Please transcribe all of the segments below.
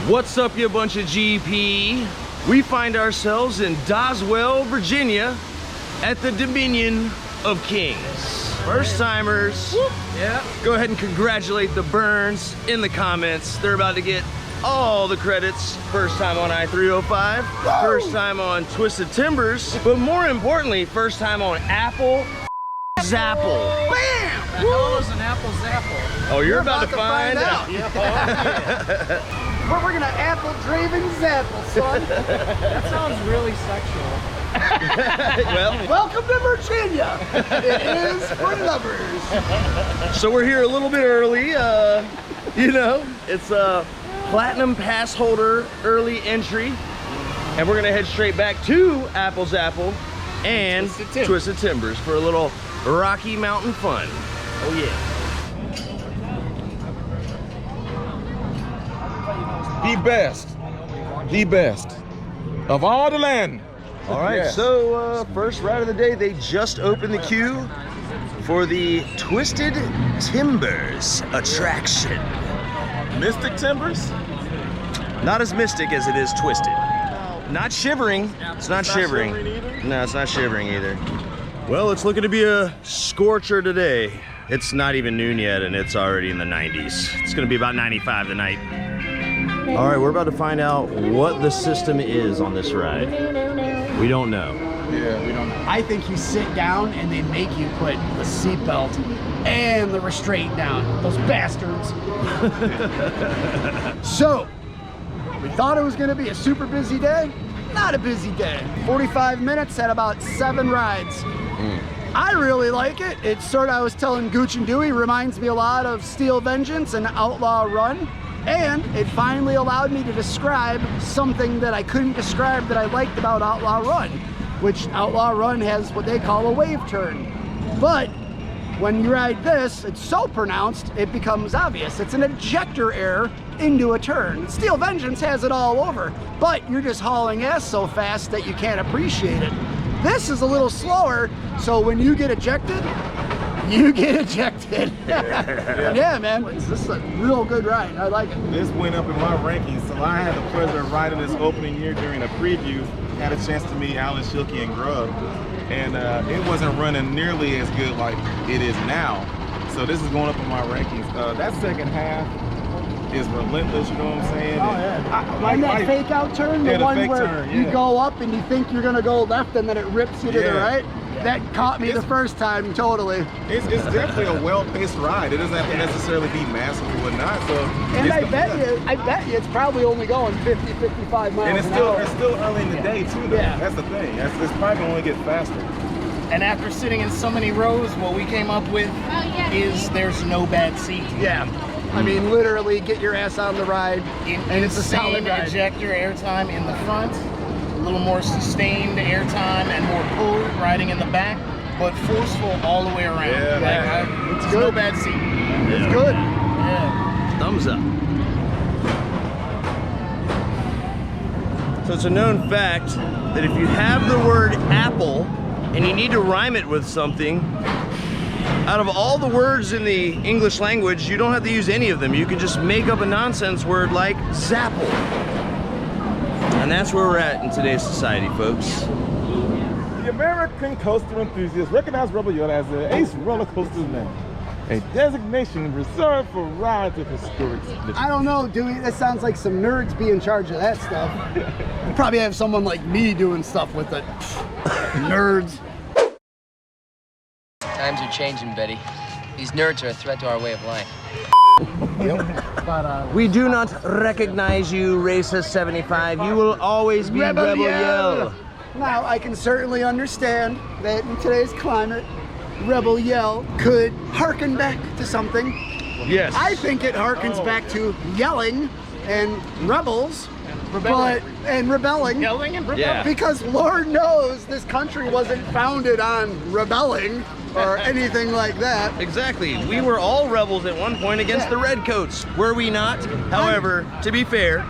What's up, you bunch of GP? We find ourselves in Doswell, Virginia at the Dominion of Kings. First timers. Yeah. Go ahead and congratulate the Burns in the comments. They're about to get all the credits. First time on I-305, first time on Twisted Timbers, but more importantly, first time on Apple Zapple. Bam! The hell is an Apple Zapple? Oh, you're about to find out. Yeah. Oh, yeah. But we're gonna apple Draven Zapple, son. That sounds really sexual. Well, Welcome to Virginia. It is for lovers. so we're here a little bit early. You know, it's a Platinum Pass holder early entry, and we're gonna head straight back to Apple Zapple and Twisted Timbers for a little Rocky Mountain fun. Oh yeah. The best of all the land. All right, Yes. so first ride of the day, they just opened the queue for the Twisted Timbers attraction. Mystic Timbers? Not as mystic as it is twisted. Not shivering. It's not shivering. No, it's not shivering either. Well, it's looking to be a scorcher today. It's not even noon yet, and it's already in the 90s. It's gonna be about 95 tonight. All right, we're about to find out what the system is on this ride. We don't know. Yeah, we don't know. I think you sit down and they make you put the seatbelt and the restraint down. Those bastards. So, we thought it was gonna be a super busy day. Not a busy day. 45 minutes at about 7 rides. I really like it. It's sort of, I was telling Gooch and Dewey, reminds me a lot of Steel Vengeance and Outlaw Run. And it finally allowed me to describe something that I couldn't describe that I liked about Outlaw Run, which Outlaw Run has what they call a wave turn. But when you ride this, it's so pronounced, it becomes obvious. It's an ejector air into a turn. Steel Vengeance has it all over, but you're just hauling ass so fast that you can't appreciate it. This is a little slower, so when you get ejected, you get ejected. Yeah, man, this is a real good ride. I like it. This went up in my rankings, so I had the pleasure of riding this opening year during a preview. Had a chance to meet Alan Schilke and Grubb, and it wasn't running nearly as good like it is now. So this is going up in my rankings. That second half is relentless, you know what I'm saying? Oh yeah. And that fake out turn, the one where you go up and you think you're gonna go left and then it rips you to the right. That caught me the first time, totally. It's definitely a well-paced ride. It doesn't have to necessarily be massive or whatnot. So, and I bet you it's probably only going 50, 55 miles and an hour. it's still early in the day too, though. Yeah. That's the thing. It's probably gonna only get faster. And after sitting in so many rows, what we came up with is there's no bad seat. Yeah. I mean, literally get your ass on the ride, and it's a solid ride. Ejector airtime in the front, a little more sustained airtime and more pull riding in the back, but forceful all the way around. Yeah, it's good. No bad seat. It's good. Yeah. Thumbs up. So it's a known fact that if you have the word apple and you need to rhyme it with something, out of all the words in the English language, you don't have to use any of them. You can just make up a nonsense word like Zapple. And that's where we're at in today's society, folks. The American coaster enthusiasts recognize Rebel Yell as the ace roller coaster name, a designation reserved for rides of historic significance. I don't know, Dewey. That sounds like some nerds be in charge of that stuff. You probably have someone like me doing stuff with it. Nerds. Times are changing, Betty. These nerds are a threat to our way of life. We do not recognize you, Racist 75. You will always be Rebel Yell. Now, I can certainly understand that in today's climate, Rebel Yell could harken back to something. Yes. I think it harkens back to yelling and rebels. And rebelling. Yelling and rebelling. Yeah. Because Lord knows this country wasn't founded on rebelling or anything like that. Exactly. We were all rebels at one point against the Redcoats, were we not? However, to be fair,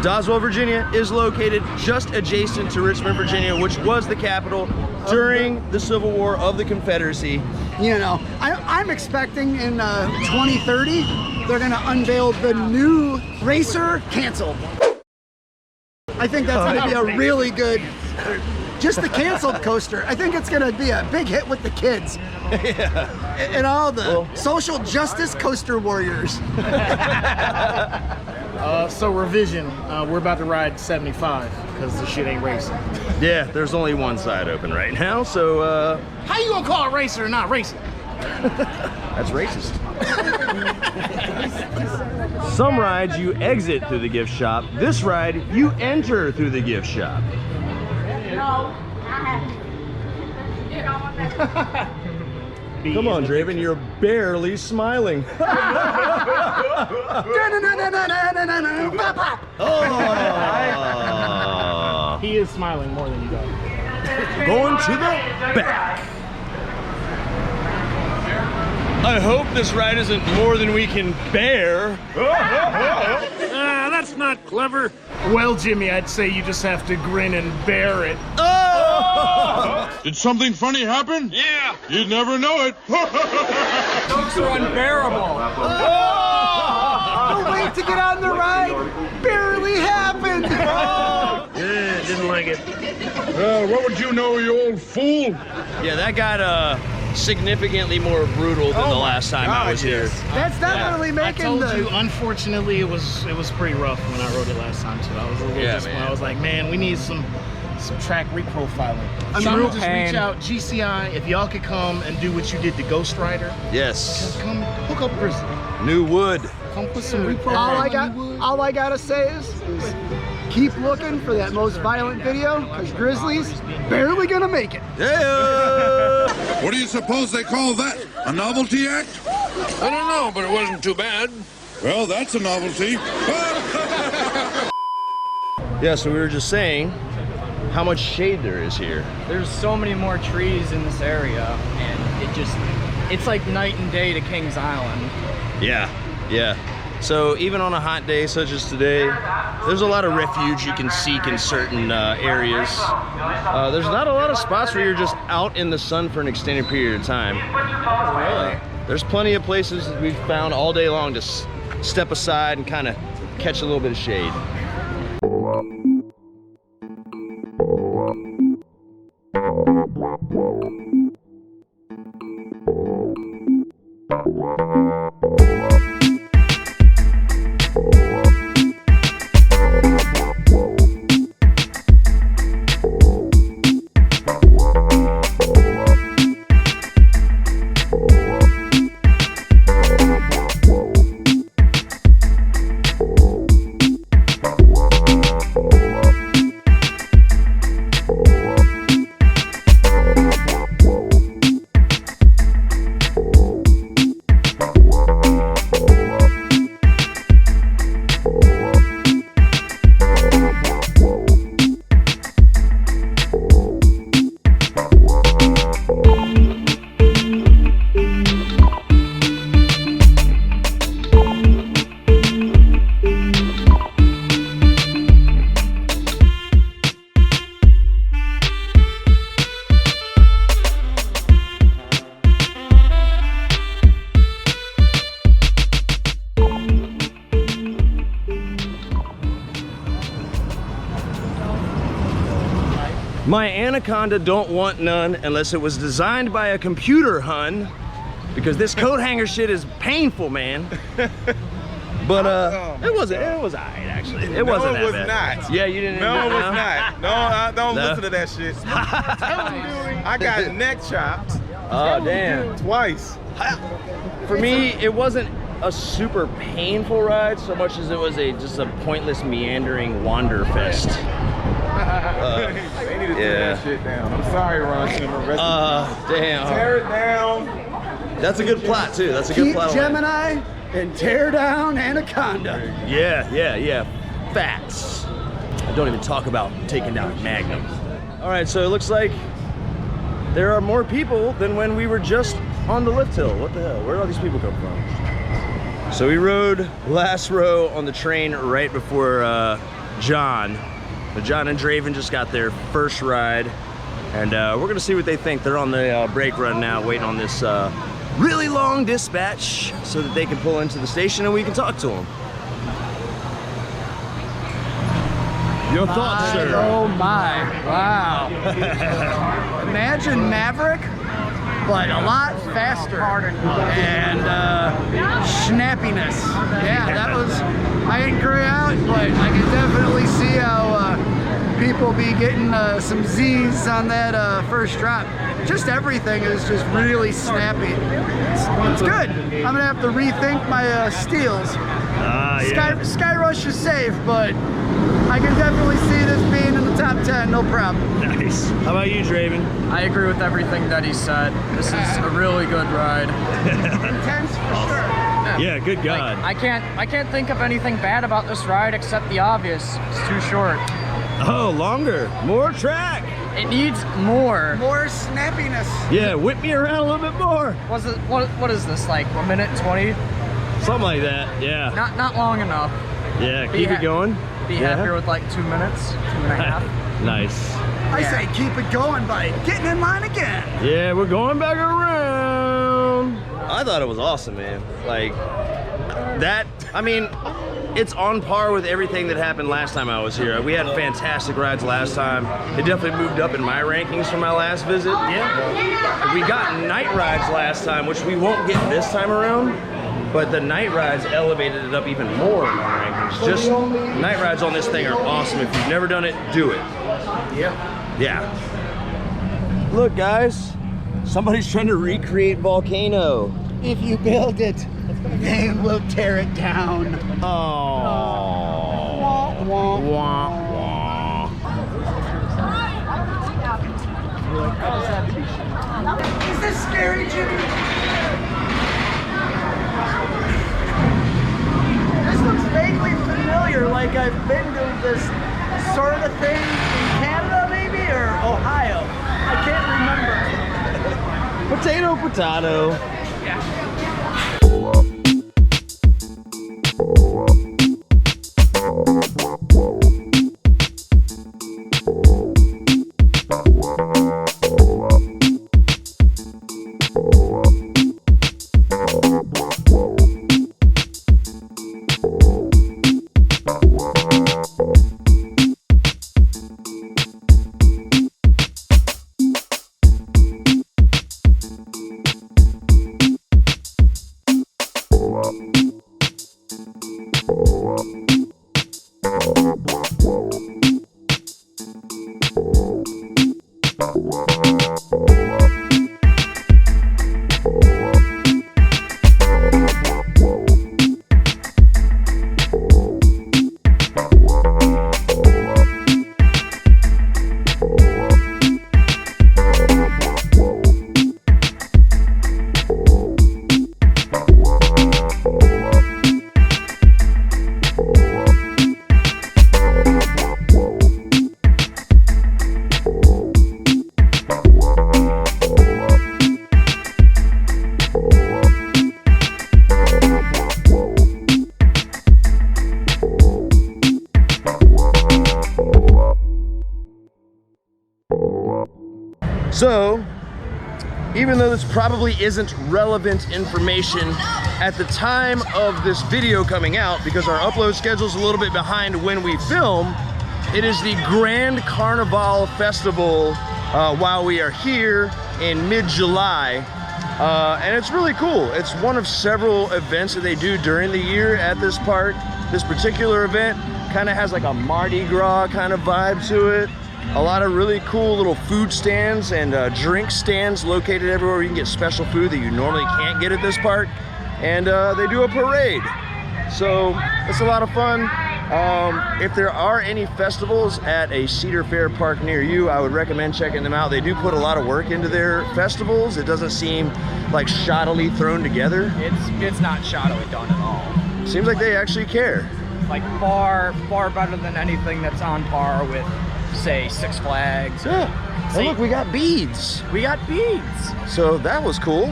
Doswell, Virginia is located just adjacent to Richmond, Virginia, which was the capital during the Civil War of the Confederacy. You know, I'm expecting in 2030, they're gonna unveil the new Racer canceled. I think that's going to be a really good, just the canceled coaster. I think it's going to be a big hit with the kids. Yeah. And all the social justice coaster warriors. So revision, we're about to ride 75 because the shit ain't racing. Yeah, there's only one side open right now, so How you gonna call it racer or not racing? that's racist. Some rides you exit through the gift shop. This ride you enter through the gift shop. No, I haven't. Come on, Draven, you're barely smiling. Oh. He is smiling more than you do. Going to the back. I hope this ride isn't more than we can bear. That's not clever. Well, Jimmy, I'd say you just have to grin and bear it. Oh! Did something funny happen? Yeah. You'd never know it. Jokes are unbearable. The wait to get on the ride barely happened. Yeah, didn't like it. What would you know, you old fool? Yeah, that got significantly more brutal than the last time I was here. That's definitely I making told the. you, unfortunately, it was pretty rough when I rode it last time too. I was a little disappointed. man. I was like, man, we need some track reprofiling. So I'm gonna just reach out, GCI, if y'all could come and do what you did to Ghost Rider. Yes. Come hook up Grizzly. New wood. Come put some reprofiling. All I gotta say is keep looking for that most violent video, because Grizzly's barely gonna make it. Yeah. What do you suppose they call that? A novelty act? I don't know, but it wasn't too bad. Well, that's a novelty. Yeah, so we were just saying how much shade there is here. There's so many more trees in this area, and it's like night and day to Kings Island. Yeah, yeah. So even on a hot day such as today, there's a lot of refuge you can seek in certain areas. There's not a lot of spots where you're just out in the sun for an extended period of time. There's plenty of places that we've found all day long to step aside and kind of catch a little bit of shade. My Anaconda don't want none unless it was designed by a computer, hun. Because this coat hanger shit is painful, man. But it was alright actually. It wasn't that bad. Not. Yeah, you didn't. No, it was not. No, I don't No? listen to that shit. I got neck chopped Oh damn. twice. For me, it wasn't a super painful ride so much as it was just a pointless meandering wander fest. They need to tear that shit down. I'm sorry, Ron Shimmer. Rest in peace. Damn. Tear it down. That's a good plot too. That's a good Keep plot. Gemini and tear down Anaconda. Yeah. Facts. I don't even talk about taking down Magnum. All right, so it looks like there are more people than when we were just on the lift hill. What the hell? Where did all these people come from? So we rode last row on the train right before John. John and Draven just got their first ride, and we're gonna see what they think. They're on the brake run now, waiting on this really long dispatch so that they can pull into the station and we can talk to them. Your thoughts, sir? Oh my, wow. Imagine Maverick, but a lot faster and snappiness. Yeah, that was, I didn't gray out, but I can definitely see how people be getting some Z's on that first drop. Just everything is just really snappy. It's good. I'm gonna have to rethink my steals. Yeah. Sky Rush is safe, but I can definitely see this being in the top 10, no problem. Nice. How about you, Draven? I agree with everything that he said. This is a really good ride. Intense for sure. Yeah, good God. Like, I can't think of anything bad about this ride except the obvious. It's too short. Oh, longer, more track. It needs more. More snappiness. Yeah, whip me around a little bit more. Was it what is this, like 1 minute 20? Something like that, yeah. Not long enough. Yeah, keep it going. Be happier with like 2 minutes, 2.5. Nice. I say keep it going by getting in line again. Yeah, we're going back around. I thought it was awesome, man. Like, that, I mean, it's on par with everything that happened last time I was here. We had fantastic rides last time. It definitely moved up in my rankings from my last visit. Yeah. We got night rides last time, which we won't get this time around. But the night rides elevated it up even more in my rankings. Just night rides on this thing are awesome. If you've never done it, do it. Yep. Yeah. Look, guys, somebody's trying to recreate Volcano. If you build it, they will tear it down. Oh. Wah, wah. Wah, wah. Is this scary, Jimmy? This looks vaguely familiar, like I've been to this sort of thing in Canada, maybe, or Ohio. I can't remember. Potato, potato. Yeah. So, even though this probably isn't relevant information at the time of this video coming out, because our upload schedule is a little bit behind when we film, it is the Grand Carnival Festival while we are here in mid-July. And it's really cool. It's one of several events that they do during the year at this park. This particular event kind of has like a Mardi Gras kind of vibe to it. A lot of really cool little food stands and drink stands located everywhere where you can get special food that you normally can't get at this park. And they do a parade. So it's a lot of fun. If there are any festivals at a Cedar Fair park near you, I would recommend checking them out. They do put a lot of work into their festivals. It doesn't seem like shoddily thrown together. It's not shoddily done at all. Seems like they actually care. Like far better than anything that's on par with, say, Six Flags. Yeah. Oh, look, we got beads. We got beads. So that was cool.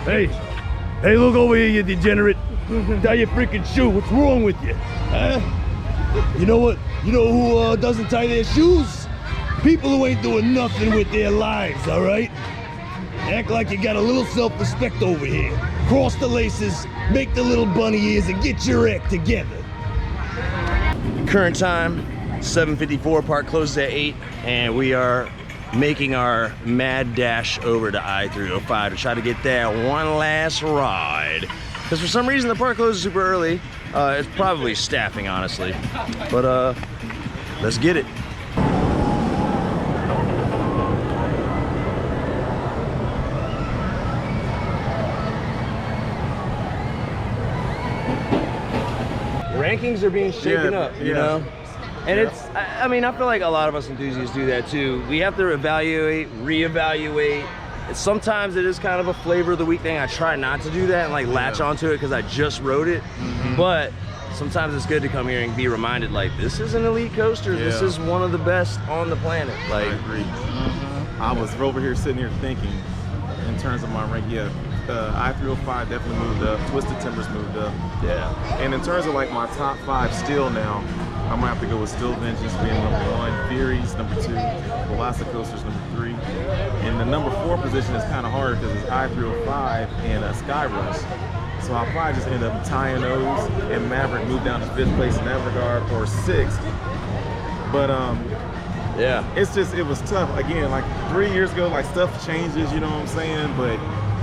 Hey, look over here, you degenerate. Tie your freaking shoe. What's wrong with you? You know what? You know who doesn't tie their shoes? People who ain't doing nothing with their lives, all right? Act like you got a little self-respect over here. Cross the laces, make the little bunny ears, and get your act together. Current time, 7:54, park closes at 8, and we are making our mad dash over to I-305 to try to get that one last ride. Because for some reason the park closes super early. It's probably staffing, honestly. But let's get it. Rankings are being shaken up, you know? And it's, I mean, I feel like a lot of us enthusiasts do that too. We have to evaluate, reevaluate. Sometimes it is kind of a flavor of the week thing. I try not to do that and like latch onto it because I just rode it. But sometimes it's good to come here and be reminded, like, this is an elite coaster. This is one of the best on the planet. Like, I agree. I was over here sitting here thinking in terms of my rank, I-305 definitely moved up. Twisted Timbers moved up. Yeah. And in terms of like my top 5 still now, I'm gonna have to go with Still Vengeance being number 1, Furies number 2, Velocicoasters number 3. And the number 4 position is kind of hard because it's I-305 and Skyrush. So I'll probably just end up tying those, and Maverick moved down to 5th place in that regard, or 6th. But yeah, it's just, it was tough. Again, like 3 years ago, like stuff changes, you know what I'm saying? But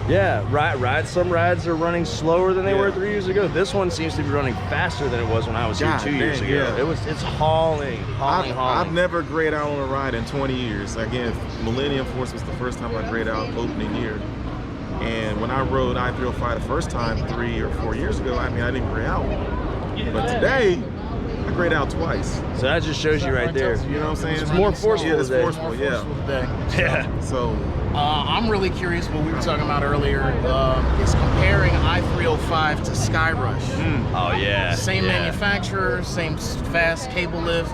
yeah, some rides are running slower than they were 3 years ago. This one seems to be running faster than it was when I was here 2 years ago. Yeah. It's hauling. I've never grayed out on a ride in 20 years. Again, Millennium Force was the first time I grayed out opening year. And when I rode I-305 the first time 3 or 4 years ago, I mean, I didn't gray out. But today, I grayed out twice. So that just shows you right there. You know what I'm saying? It's more forceful. Yeah, it's forceful, Yeah. So I'm really curious what we were talking about earlier is comparing I-305 to Skyrush. Oh yeah. Same manufacturer, same fast cable lift,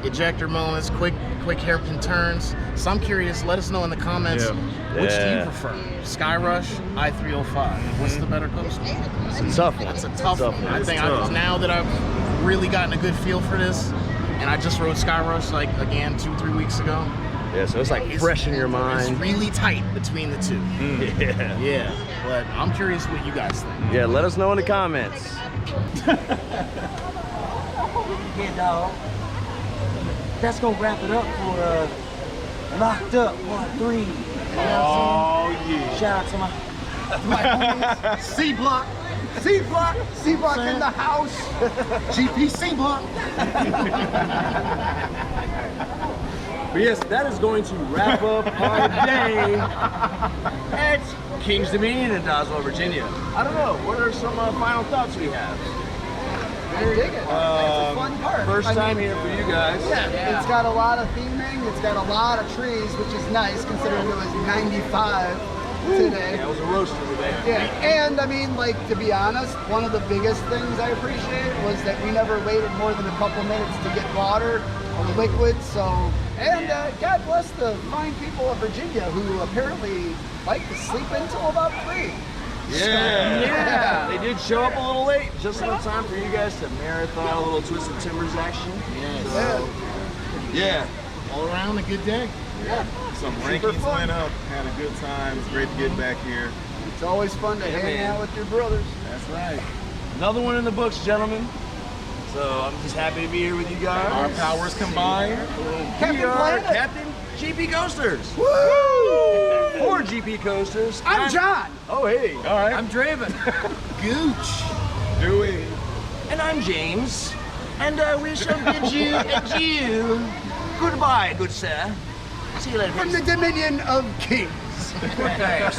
ejector moments, quick hairpin turns. So I'm curious, let us know in the comments, which do you prefer? Skyrush, I-305? What's the better coaster? It's a tough one. That's a tough one. I think now that I've really gotten a good feel for this, and I just rode Skyrush like again 2-3 weeks ago. Yeah, so it's like fresh in your mind. It's really tight between the two. Yeah, but I'm curious what you guys think. Yeah, let us know in the comments. Yeah, dog. That's gonna wrap it up for Locked Up Part 3. You know what I'm saying? Shout out to my homies. C-Block in the house. GP C-Block. But yes, that is going to wrap up our day at King's Dominion in Doswell, Virginia. I don't know, what are some final thoughts we have? I dig it. It's a fun park. First time here for you guys. Yeah, it's got a lot of theming. It's got a lot of trees, which is nice considering it was 95 today. Yeah, it was a roaster today. Yeah, and I mean, like, to be honest, one of the biggest things I appreciate was that we never waited more than a couple minutes to get water or liquid. So, and God bless the fine people of Virginia who apparently like to sleep until about 3. Yeah. They did show up a little late, just enough time for you guys to marathon a little Twisted Timbers action. So, yeah. All around a good day. Yeah. some rankings went up, had a good time. It's great to get back here. It's always fun to hang out with your brothers. That's right. Another one in the books, gentlemen. So I'm just happy to be here with you guys. Our powers combined. We are Captain GP Coasters. Woo! Or GP Coasters. I'm John. Oh, hey. All right. I'm Draven. Gooch. Dewey. And I'm James. And we shall bid you adieu. Goodbye, good sir. See you later. From the Dominion of Kings. Thanks.